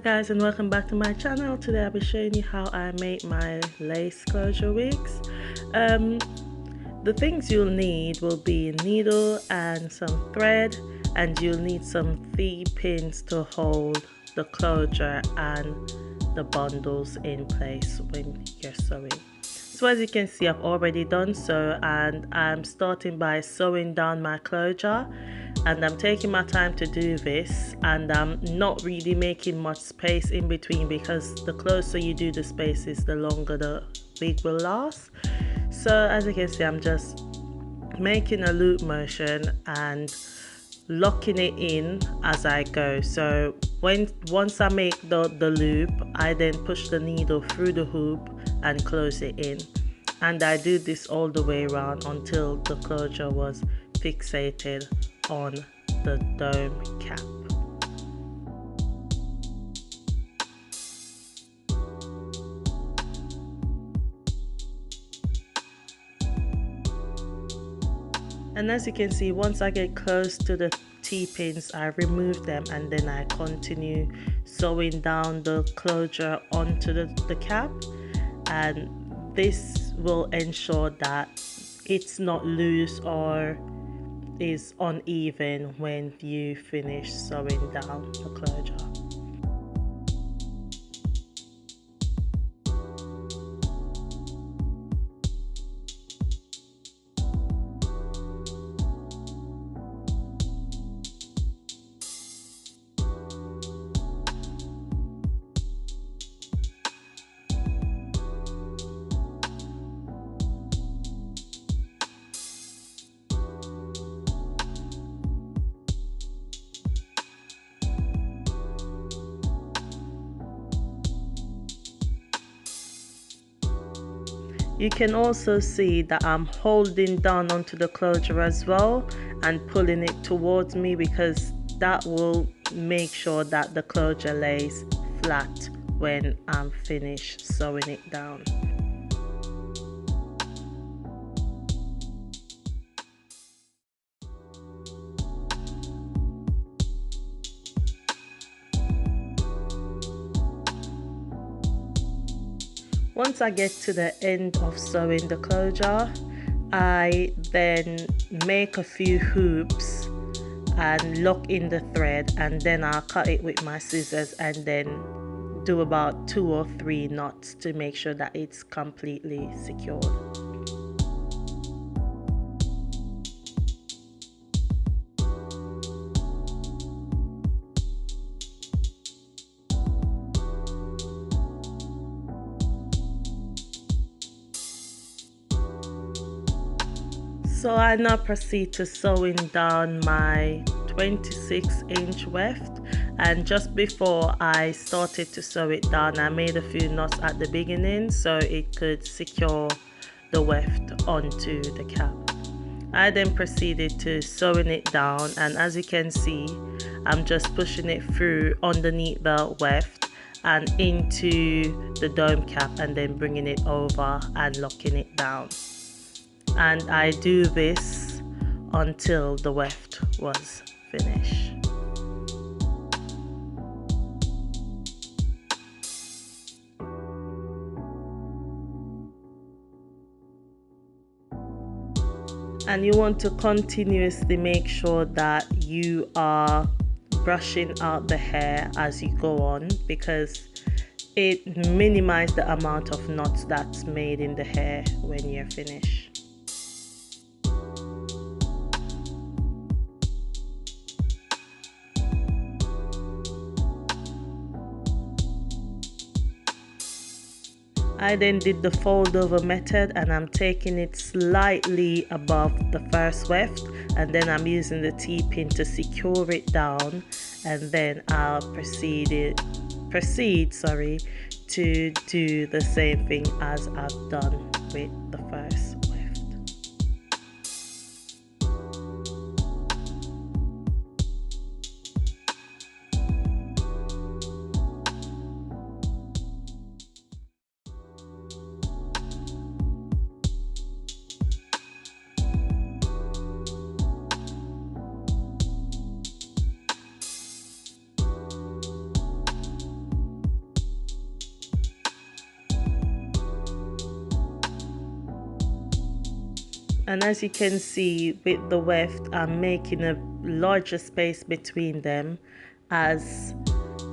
guys, and welcome back to my channel. Today I'll be showing you how I make my lace closure wigs. The things you'll need will be a needle and some thread, and you'll need some T-pins to hold the closure and the bundles in place when you're sewing. So as you can see, I've already done so, and I'm starting by sewing down my closure, and I'm taking my time to do this, and I'm not really making much space in between, because the closer you do the spaces, the longer the wig will last. So as you can see, I'm just making a loop motion and locking it in as I go. So once I make the loop, I then push the needle through the hoop and close it in, and I do this all the way around until the closure was fixated on the dome cap. And as you can see, once I get close to the T-pins, I remove them, and then I continue sewing down the closure onto the cap, and this will ensure that it's not loose or is uneven when you finish sewing down the closure. You can also see that I'm holding down onto the closure as well and pulling it towards me, because that will make sure that the closure lays flat when I'm finished sewing it down. Once I get to the end of sewing the closure, I then make a few hoops and lock in the thread, and then I'll cut it with my scissors and then do about 2 or 3 knots to make sure that it's completely secured. So I now proceed to sewing down my 26-inch weft, and just before I started to sew it down, I made a few knots at the beginning so it could secure the weft onto the cap. I then proceeded to sewing it down, and as you can see, I'm just pushing it through underneath the weft and into the dome cap, and then bringing it over and locking it down. And I do this until the weft was finished. And you want to continuously make sure that you are brushing out the hair as you go on, because it minimizes the amount of knots that's made in the hair when you're finished. I then did the fold over method, and I'm taking it slightly above the first weft, and then I'm using the T-pin to secure it down, and then I'll proceed to do the same thing as I've done with the first weft. And as you can see with the weft, I'm making a larger space between them as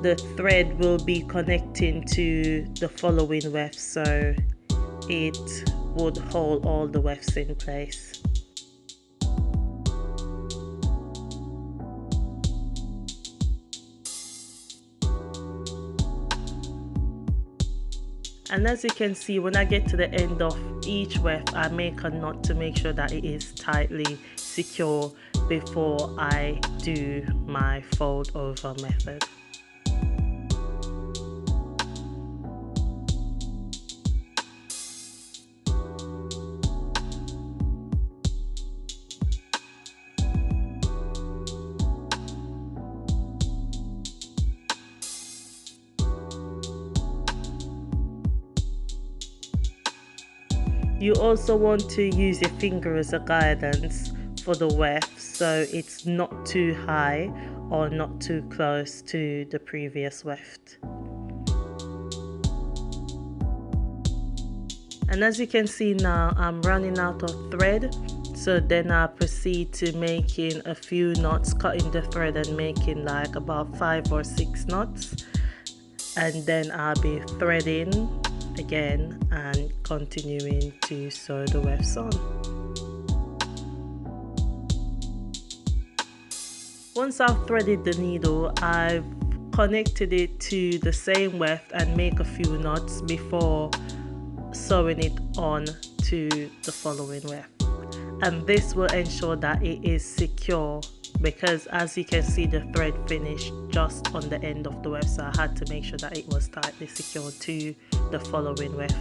the thread will be connecting to the following weft, so it would hold all the wefts in place. And as you can see, when I get to the end of each weft, I make a knot to make sure that it is tightly secure before I do my fold over method. You also want to use your finger as a guidance for the weft, so it's not too high or not too close to the previous weft. And as you can see now, I'm running out of thread, so then I proceed to making a few knots, cutting the thread and making like about 5 or 6 knots, and then I'll be threading again and continuing to sew the wefts on. Once I've threaded the needle, I've connected it to the same weft and make a few knots before sewing it on to the following weft, and this will ensure that it is secure, because as you can see the thread finished just on the end of the weft, so I had to make sure that it was tightly secured to the following weft.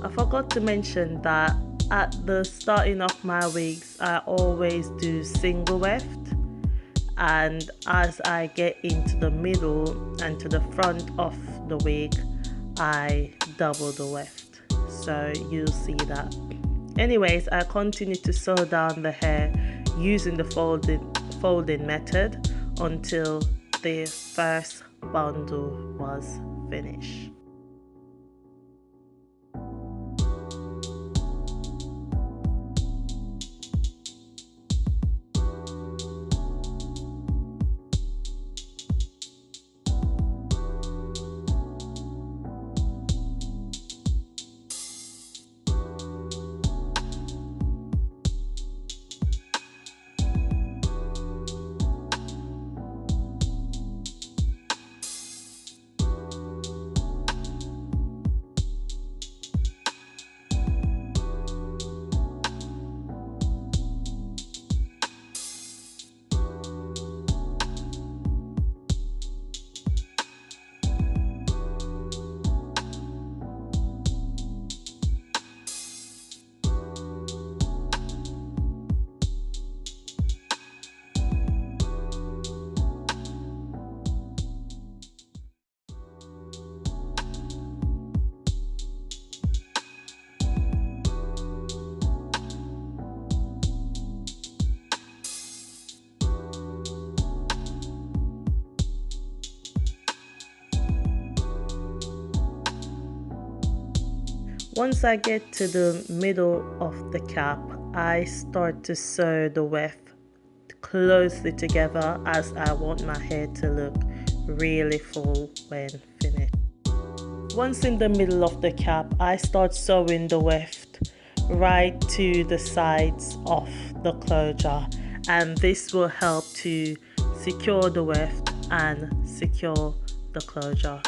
I forgot to mention that at the starting of my wigs, I always do single weft, and as I get into the middle and to the front of the wig, I double the weft, so you'll see that. Anyways, I continue to sew down the hair using the folding method until the first bundle was finished. Once I get to the middle of the cap, I start to sew the weft closely together as I want my hair to look really full when finished. Once in the middle of the cap, I start sewing the weft right to the sides of the closure, and this will help to secure the weft and secure the closure.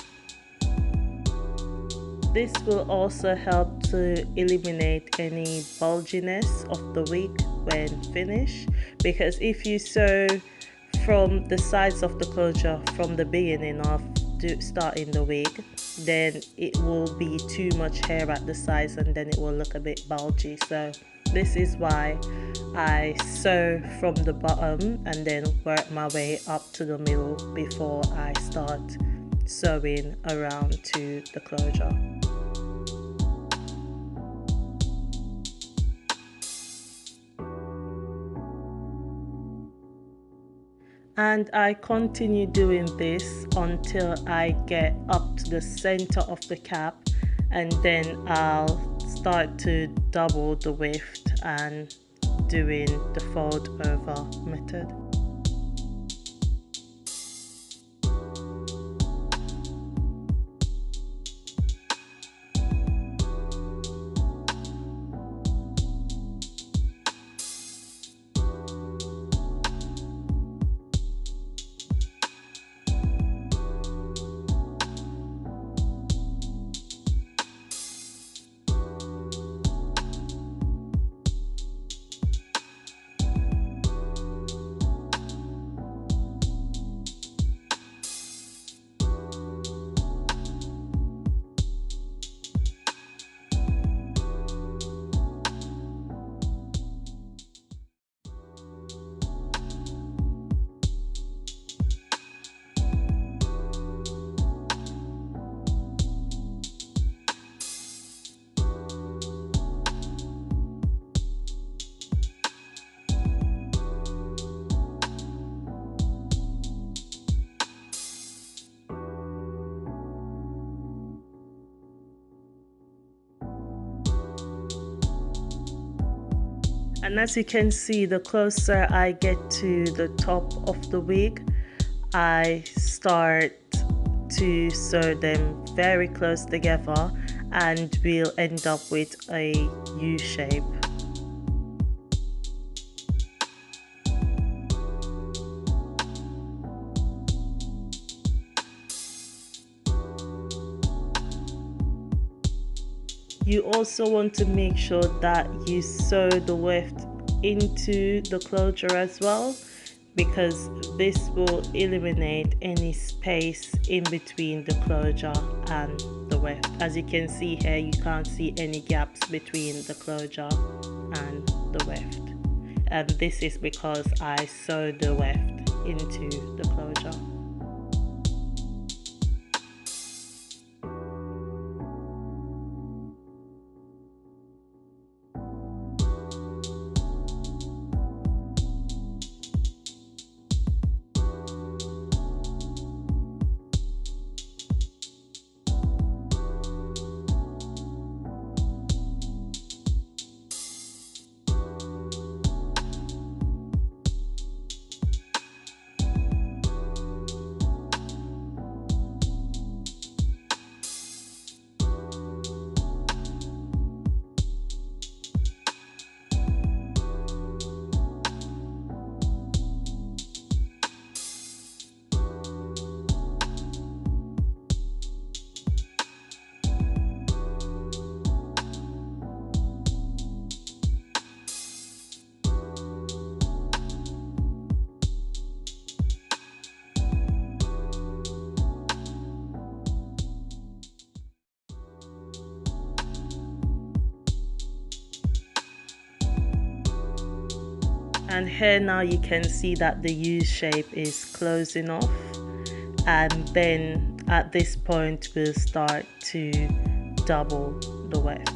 This will also help to eliminate any bulginess of the wig when finished, because if you sew from the sides of the closure from the beginning of starting the wig, then it will be too much hair at the sides and then it will look a bit bulgy. So this is why I sew from the bottom and then work my way up to the middle before I start sewing around to the closure. And I continue doing this until I get up to the center of the cap, and then I'll start to double the weft and doing the fold over method. And as you can see, the closer I get to the top of the wig, I start to sew them very close together and we'll end up with a U shape. You also want to make sure that you sew the weft into the closure as well, because this will eliminate any space in between the closure and the weft. As you can see here, you can't see any gaps between the closure and the weft. And this is because I sewed the weft into the closure. And here now you can see that the U shape is closing off, and then at this point we'll start to double the weft.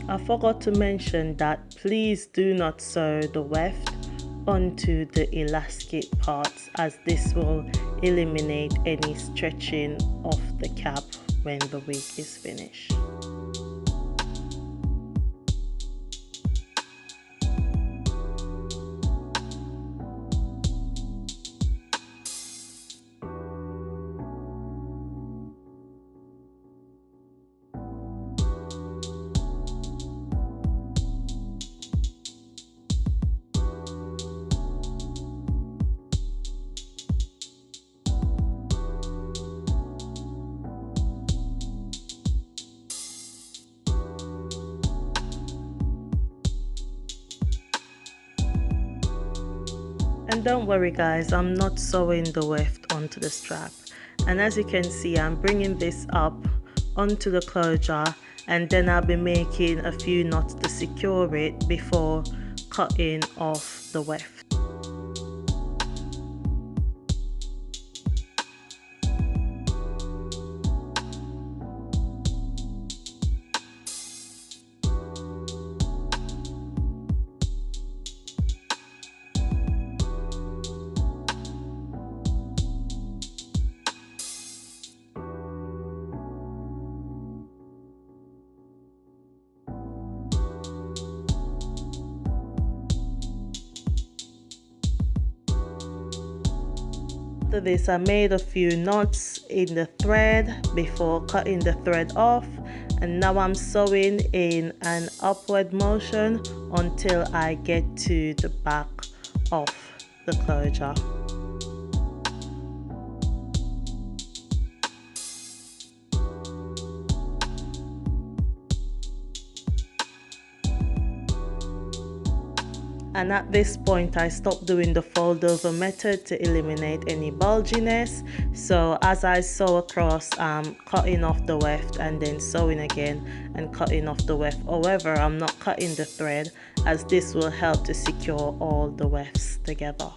I forgot to mention that please do not sew the weft onto the elastic parts, as this will eliminate any stretching of the cap when the wig is finished. And don't worry guys, I'm not sewing the weft onto the strap. And as you can see, I'm bringing this up onto the closure, and then I'll be making a few knots to secure it before cutting off the weft. After this, I made a few knots in the thread before cutting the thread off, and now I'm sewing in an upward motion until I get to the back of the closure. And at this point I stopped doing the fold over method to eliminate any bulginess. So as I sew across, I'm cutting off the weft and then sewing again and cutting off the weft. However, I'm not cutting the thread, as this will help to secure all the wefts together.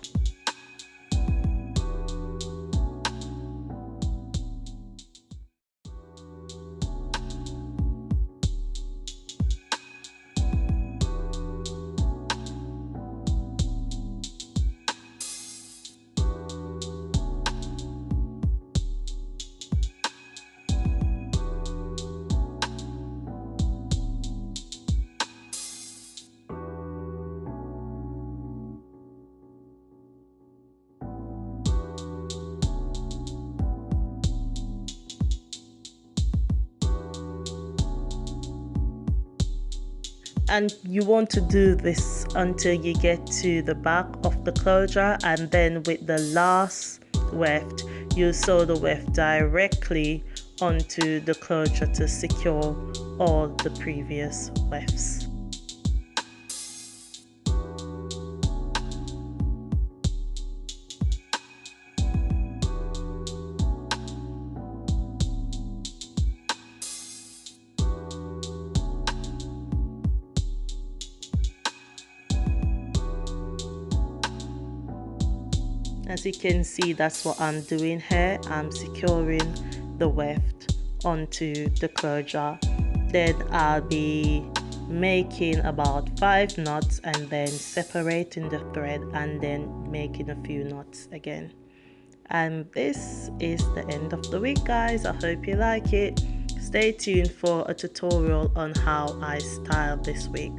And you want to do this until you get to the back of the closure, and then with the last weft you sew the weft directly onto the closure to secure all the previous wefts. As you can see, that's what I'm doing here. I'm securing the weft onto the closure. Then I'll be making about 5 knots and then separating the thread and then making a few knots again. And this is the end of the wig, guys. I hope you like it. Stay tuned for a tutorial on how I style this wig.